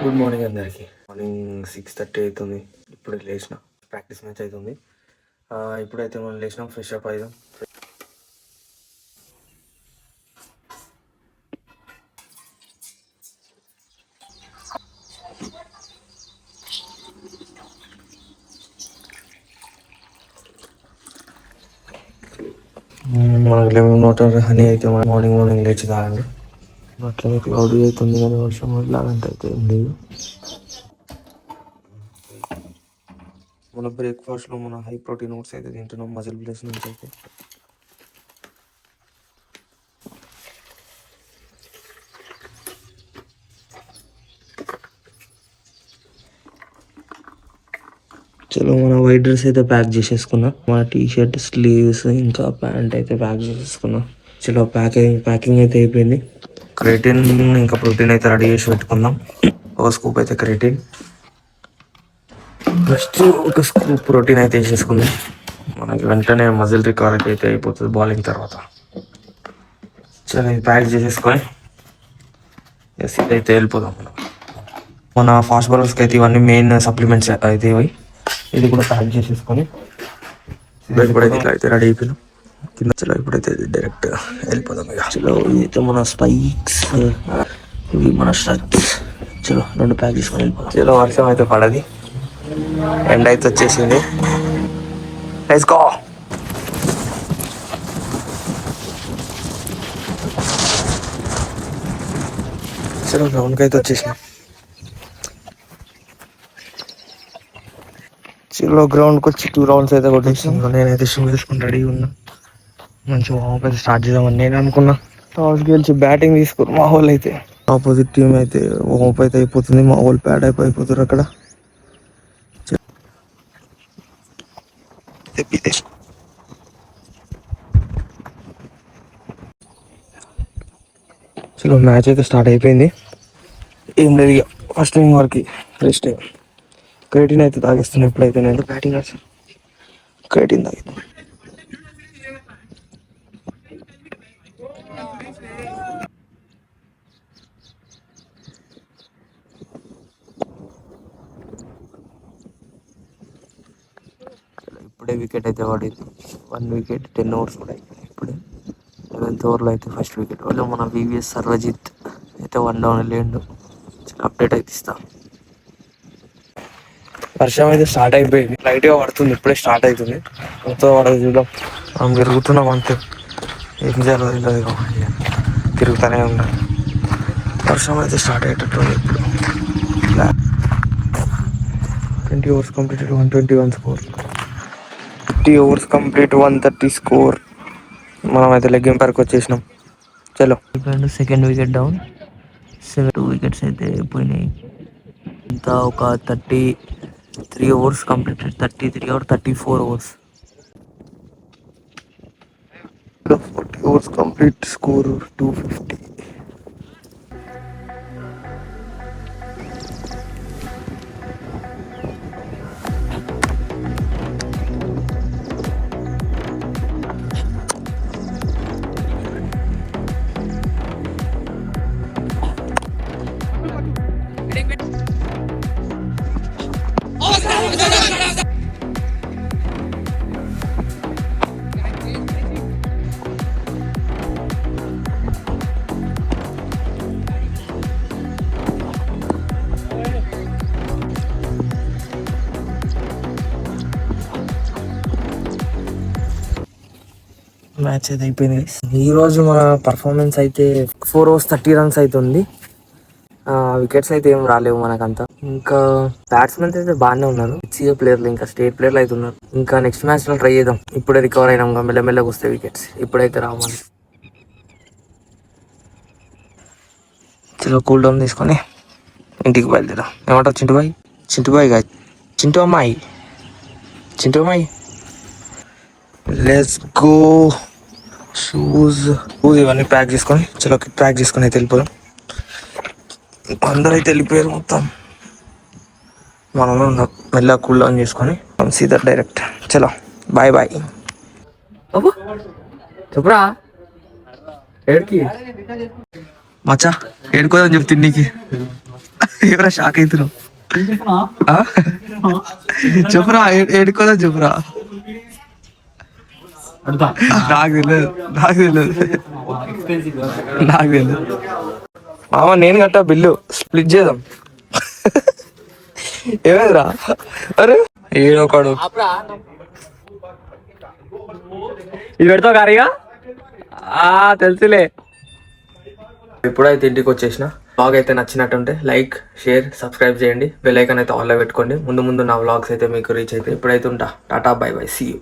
Good morning అందరికి. Morning 6:30 అవుతుంది. ఇప్పుడు లేచిన ప్రాక్టీస్ మ్యాచ్ అవుతుంది. ఇప్పుడైతే మనం లేచినాం, ఫ్రెష్ అప్ అయిదాం. మనకు లెమన్ వాటర్ హనీ అయితే మార్నింగ్ లేచి తాగండి. అట్లనే క్లౌడీ అవుతుంది కానీ వర్షం లాగంటే అయితే ఏం లేదు. మన బ్రేక్ఫాస్ట్లో మన హై ప్రోటీన్ ఓట్స్ అయితే తింటున్నాం మజిల్ ప్లేస్ నుంచి అయితే. చలో మన వైట్ డ్రెస్ అయితే ప్యాక్ చేసేసుకున్నా, మన టీ షర్ట్ స్లీవ్స్ ఇంకా ప్యాంట్ అయితే ప్యాక్ చేసేసుకున్నా. చలో ప్యాకింగ్ అయితే అయిపోయింది. క్రియేటిన్ ఇంకా ప్రోటీన్ అయితే రెడీ చేసి పెట్టుకుందాం. ఒక స్కూప్ అయితే క్రియేటిన్, ఫస్ట్ ఒక స్కూప్ ప్రోటీన్ అయితే వేసేసుకుందాం. మనకి వెంటనే మజిల్ రికవరీ అయితే అయిపోతుంది బౌలింగ్ తర్వాత. చలో ఇది ప్యాక్ చేసేసుకొని ఇదైతే వెళ్ళిపోదాం. మన ఫాస్ట్ బౌలర్స్కి అయితే ఇవన్నీ మెయిన్ సప్లిమెంట్స్ అయితే ఇవి. ఇది కూడా ప్యాక్ చేసేసుకొని ఇప్పుడైతే ఇట్లా అయితే రెడీ అయిపోయినాం కింద. చలో ఇప్పుడైతే డైరెక్ట్ వెళ్ళిపోదాం ఇక. చలో ఇదైతే మన స్పైక్స్, ఇవి మన షర్ట్స్. చలో 2 ప్యాక్ చేసుకొని వెళ్ళిపోదాం. చలో వర్షం అయితే పడది, ఎండ అయితే వచ్చేసింది. Let's go. చలో గ్రౌండ్కి అయితే వచ్చేసినాం. చలో గ్రౌండ్కి వచ్చి 2 రౌండ్స్ అయితే కొట్టేసాం. నేనైతే షూ వేసుకుని రెడీ ఉన్నా. మంచి వామప్ అయితే స్టార్ట్ చేద్దామని నేను అనుకున్నా. టాస్ గెలిచి బ్యాటింగ్ తీసుకుని మా వాళ్ళు అయితే ఆపోజిట్ టీం అయితే వామప్ అయితే అయిపోతుంది. మా వాళ్ళు ప్యాడ్ అయిపోతారు అక్కడ. చలో మ్యాచ్ అయితే స్టార్ట్ అయిపోయింది. ఏం లేదు ఇక ఫస్ట్ ఇన్నింగ్ వరకు రెస్ట్. క్రియేటిన్ అయితే తాగిస్తున్నాను ఇప్పుడైతే. నేను బ్యాటింగ్ క్రియేటిన్ తాగిస్తాను. ఇప్పుడే వికెట్ అయితే పడింది. 1 వికెట్ 10 ఓవర్స్ కూడా అయిపోయింది. ఇప్పుడే 11th ఓవర్లో అయితే ఫస్ట్ వికెట్. వాళ్ళు మన వివిఎస్ సర్వజిత్ అయితే 1 డౌన్ వెళ్ళిండు. అప్డేట్ అయితే ఇస్తా. వర్షం అయితే స్టార్ట్ అయిపోయింది, లైట్గా పడుతుంది. ఇప్పుడే స్టార్ట్ అవుతుంది, మొత్తం పడదు చూద్దాం. మనం తిరుగుతున్నాం అంతే, ఏం జరగదు, తిరుగుతూనే ఉండాలి. వర్షం అయితే స్టార్ట్ అయ్యేటట్టుంది ఇప్పుడు. 20 overs completed, 121 score. 50 overs complete, 130 score. మనం అయితే లెగ్ ఎంపైర్కి వచ్చేసినాం. చలో సెకండ్ వికెట్ డౌన్, 2 వికెట్స్ అయితే పోయినాయి. ఇంకా ఒక 33 overs completed, 33 or 34 overs. 40 overs complete, score 250. Match అయితే అయిపోయింది. ఈ రోజు మన పర్ఫార్మెన్స్ అయితే 4 overs 30 runs అవుతుంది. వికెట్స్ అయితే ఏం రాలేవు మనకంతా. ఇంకా బ్యాట్స్మెన్స్ అయితే బాగానే ఉన్నారు, హెచ్సిఏ ప్లేయర్లు ఇంకా స్టేట్ ప్లేయర్లు అయితే ఉన్నారు. ఇంకా నెక్స్ట్ మ్యాచ్ లో ట్రై చేద్దాం. ఇప్పుడే రికవర్ అయినాం, మెల్లమెల్లగా వస్తాయి వికెట్స్, ఇప్పుడైతే రావాలి. చలో కూల్ డౌన్ తీసుకొని ఇంటికి బయలుదేరాం. ఏమంటావు చింటుబాయ్? చింటుబాయ్ కాదు, చింటూ అమ్మాయి. Let's go. షూస్ ఇవన్నీ ప్యాక్ చేసుకొని, చలో ప్యాక్ చేసుకొని అయితే వెళ్ళిపోదాం. అందరూ అయితే వెళ్ళిపోయారు మొత్తం. మనం మెల్లగా కూల్ డౌన్ చేసుకొని సీదా డైరెక్ట్. చలో బాయ్. చెప్పురా. ఏడికి మచ్చా ఏడుకోదని చెప్తుంది నీకు ఎవరా షాక్ అవుతున్నావు చెప్పురా ఏడుకోదని చెప్పురా నాకు తెలియదు మామ నేను కట్టా బిల్లు స్ప్లిట్ చేద్దాం ఏమైందిరా అరే ఏడొకడు ఇది పెడతావు కారీగా తెలుసులే ఇప్పుడైతే ఇంటికి వచ్చేసిన వ్లాగ్ అయితే నచ్చినట్టుంటే లైక్ షేర్ సబ్స్క్రైబ్ చేయండి బెల్ ఐకాన్ అయితే ఆన్లో పెట్టుకోండి ముందు నా వ్లాగ్స్ అయితే మీకు రీచ్ అయితే ఇప్పుడైతే ఉంటా టాటా బై బై సీ యూ